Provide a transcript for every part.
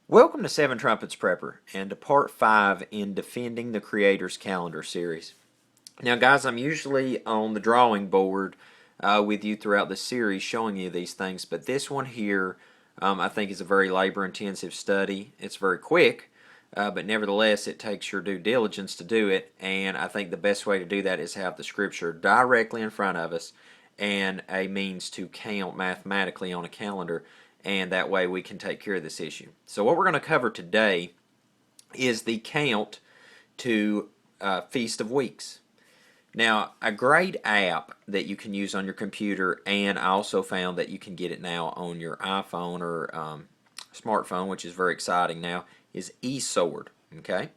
Welcome to Seven Trumpets Prepper and to part 5 in Defending the Creator's Calendar series. Now, guys, I'm usually on the drawing board with you throughout the series showing you these things, but this one here I think is a very labor-intensive study. It's very quick, but nevertheless, it takes your due diligence to do it, and I think the best way to do that is have the scripture directly in front of us and a means to count mathematically on a calendar, and that way we can take care of this issue. So what we're going to cover today is the count to Feast of Weeks. Now, a great app that you can use on your computer, and I also found that you can get it now on your iPhone or smartphone, which is very exciting now, is eSword. Okay,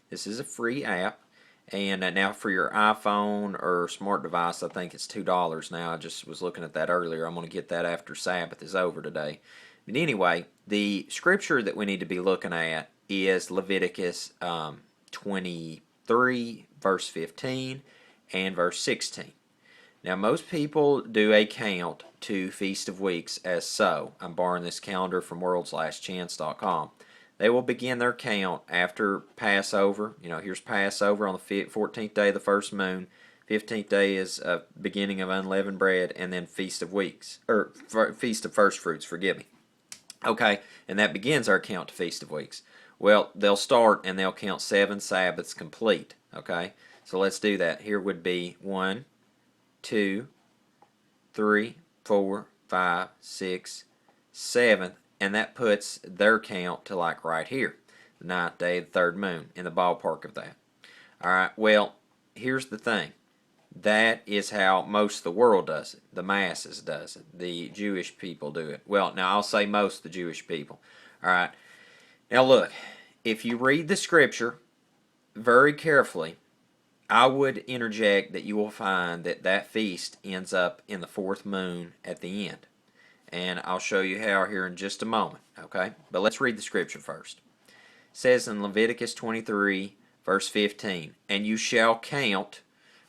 this is a free app, and now for your iPhone or smart device, I think it's $2 now. I just was looking at that earlier. I'm going to get that after Sabbath is over today. But anyway, the scripture that we need to be looking at is Leviticus 23, verse 15, and verse 16. Now, most people do a count to Feast of Weeks as so. I'm borrowing this calendar from worldslastchance.com. They will begin their count after Passover. Here's Passover on the 14th day of the first moon. 15th day is beginning of unleavened bread, and then Feast of Weeks, or Feast of First Fruits, forgive me. Okay, and that begins our count to Feast of Weeks. Well, they'll start and they'll count 7 Sabbaths complete. Okay, so let's do that. Here would be 1, 2, 3, 4, 5, 6, 7, and that puts their count to like right here, the 9th day of the third moon, in the ballpark of that. All right, well, here's the thing. That is how most of the world does it. The masses does it. The Jewish people do it. Well, now I'll say most of the Jewish people. All right, now look, if you read the scripture very carefully, I would interject that you will find that that feast ends up in the 4th moon at the end. And I'll show you how here in just a moment, okay? But let's read the scripture first. It says in Leviticus 23, verse 15, and you shall count,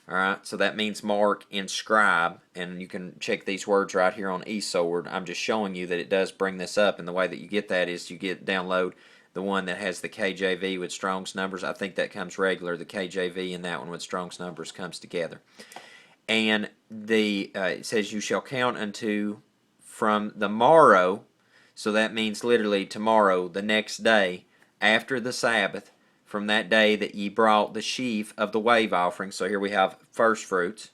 all right? So that means mark, inscribe, and you can check these words right here on eSword. I'm just showing you that it does bring this up, and the way that you get that is you download the one that has the KJV with Strong's numbers. I think that comes regular. The KJV and that one with Strong's numbers comes together. And it says you shall count unto from the morrow, so that means literally tomorrow, the next day, after the Sabbath, from that day that ye brought the sheaf of the wave offering. So here we have first fruits.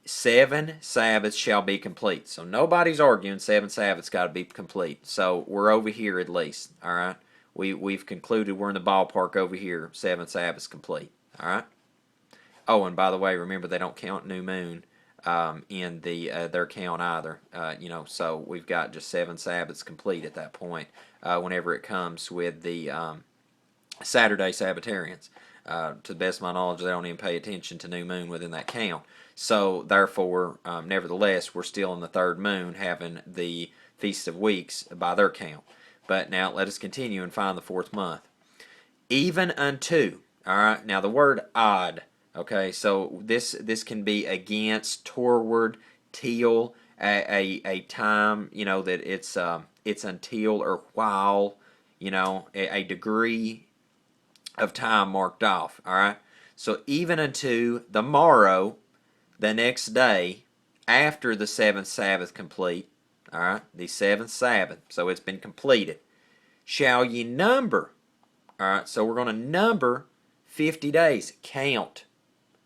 7 Sabbaths shall be complete. So nobody's arguing 7 Sabbaths got to be complete. So we're over here at least, all right? We've concluded we're in the ballpark over here, 7 Sabbaths complete, all right? Oh, and by the way, remember they don't count new moon in their count either. So we've got just 7 Sabbaths complete at that point. Whenever it comes with the Saturday Sabbatarians, to the best of my knowledge, they don't even pay attention to new moon within that count. So therefore, nevertheless, we're still in the 3rd moon, having the Feast of Weeks by their count. But now let us continue and find the 4th month. Even unto. All right. Now the word odd. Okay, so this can be against, toward, till, a time, that it's until or while, a degree of time marked off. All right, so even unto the morrow, the next day, after the 7th Sabbath complete, all right, the 7th Sabbath, so it's been completed, shall ye number. All right, so we're going to number 50 days, count,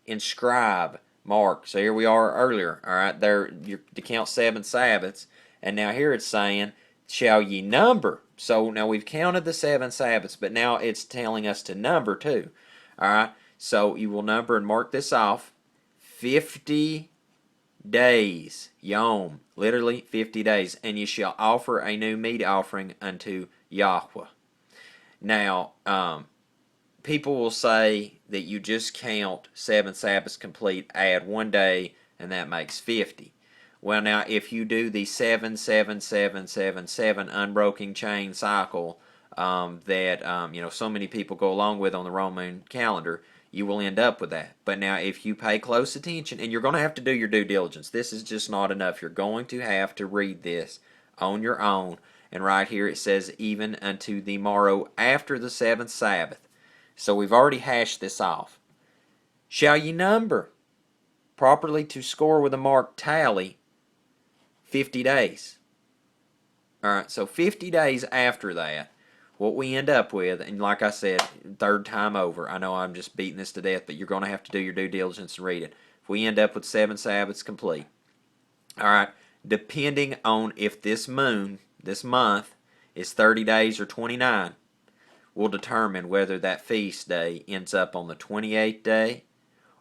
inscribe, mark. So here we are earlier, all right, there to count 7 Sabbaths, and now here it's saying, shall ye number. So now we've counted the 7 Sabbaths, but now it's telling us to number too, all right. So you will number and mark this off, 50 days, yom, literally 50 days, and you shall offer a new meat offering unto Yahweh. Now, people will say that you just count 7 Sabbaths complete, add 1 day, and that makes 50. Well, now, if you do the 7, 7, 7, 7, 7 unbroken chain cycle that so many people go along with on the Roman calendar, you will end up with that. But now, if you pay close attention, and you're going to have to do your due diligence, this is just not enough. You're going to have to read this on your own And right here it says, even unto the morrow after the seventh Sabbath. So we've already hashed this off. Shall ye number properly to score with a marked tally 50 days. Alright, so 50 days after that, what we end up with, and like I said, third time over, I know I'm just beating this to death, but you're going to have to do your due diligence and read it. If we end up with 7 Sabbaths complete, alright, depending on if this moon, this month, is 30 days or 29, will determine whether that feast day ends up on the 28th day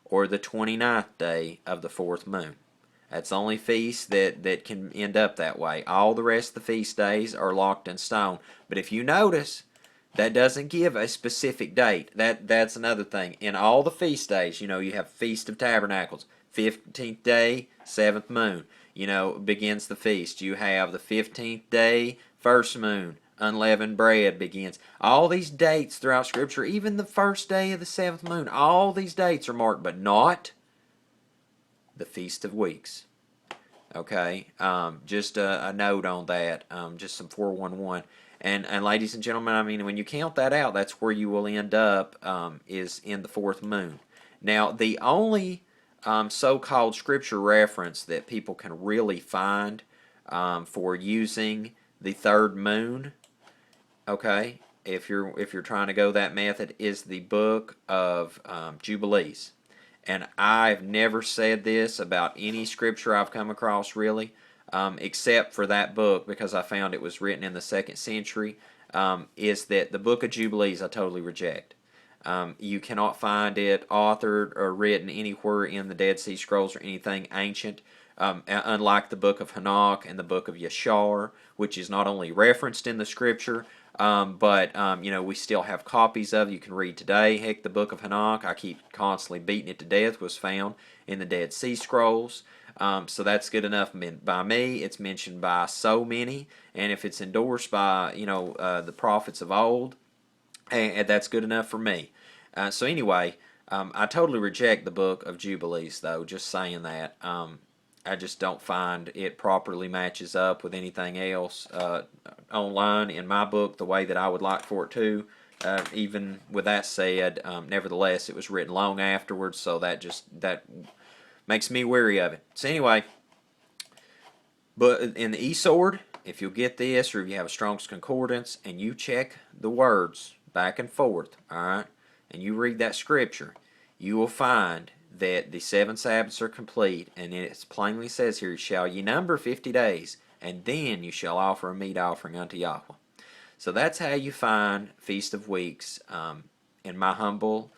or the 29th day of the fourth moon. That's the only feast that can end up that way. All the rest of the feast days are locked in stone. But if you notice, that doesn't give a specific date. That's another thing. In all the feast days, you have Feast of Tabernacles, 15th day, 7th moon, begins the feast. You have the 15th day, first moon, unleavened bread begins. All these dates throughout Scripture, even the first day of the 7th moon, all these dates are marked, but not the Feast of Weeks. Okay, just a note on that, just some 411. And ladies and gentlemen, I mean, when you count that out, that's where you will end up, is in the fourth moon. Now, the only so-called scripture reference that people can really find for using the third moon, okay, if you're trying to go that method, is the book of Jubilees. And I've never said this about any scripture I've come across, really, except for that book, because I found it was written in the 2nd century, is that the book of Jubilees I totally reject. You cannot find it authored or written anywhere in the Dead Sea Scrolls or anything ancient, unlike the book of Hanok and the book of Yashar, which is not only referenced in the scripture, but we still have copies of it you can read today. Heck, the book of Hanok, I keep constantly beating it to death, was found in the Dead Sea Scrolls. So that's good enough by me. It's mentioned by so many, and if it's endorsed by the prophets of old, and that's good enough for me. So anyway, I totally reject the book of Jubilees, though. Just saying that. I just don't find it properly matches up with anything else online in my book the way that I would like for it to. Even with that said, nevertheless, it was written long afterwards, so that makes me wary of it. So anyway, but in the eSword, if you'll get this, or if you have a Strong's Concordance, and you check the words back and forth, all right, and you read that scripture, you will find that the 7 Sabbaths are complete, and it plainly says here, shall ye number 50 days, and then you shall offer a meat offering unto Yahweh. So that's how you find Feast of Weeks. In my humble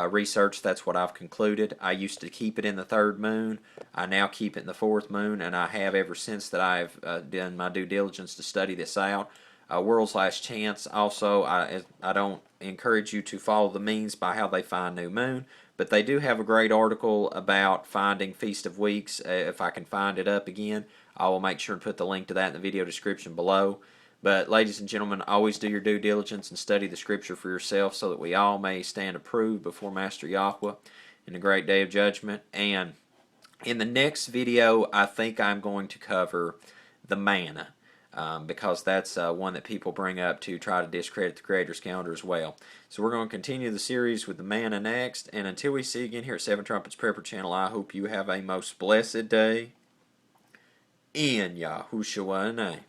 research, that's what I've concluded. I used to keep it in the third moon. I now keep it in the fourth moon, and I have ever since that I've done my due diligence to study this out. World's Last Chance, also, I don't encourage you to follow the means by how they find new moon, but they do have a great article about finding Feast of Weeks. If I can find it up again, I will make sure to put the link to that in the video description below. But ladies and gentlemen, always do your due diligence and study the scripture for yourself so that we all may stand approved before Master Yahweh in the great day of judgment. And in the next video, I think I'm going to cover the manna. Because that's one that people bring up to try to discredit the Creator's calendar as well. So we're going to continue the series with the manna next, and until we see you again here at Seven Trumpets Prepper Channel, I hope you have a most blessed day in Yahushua's name.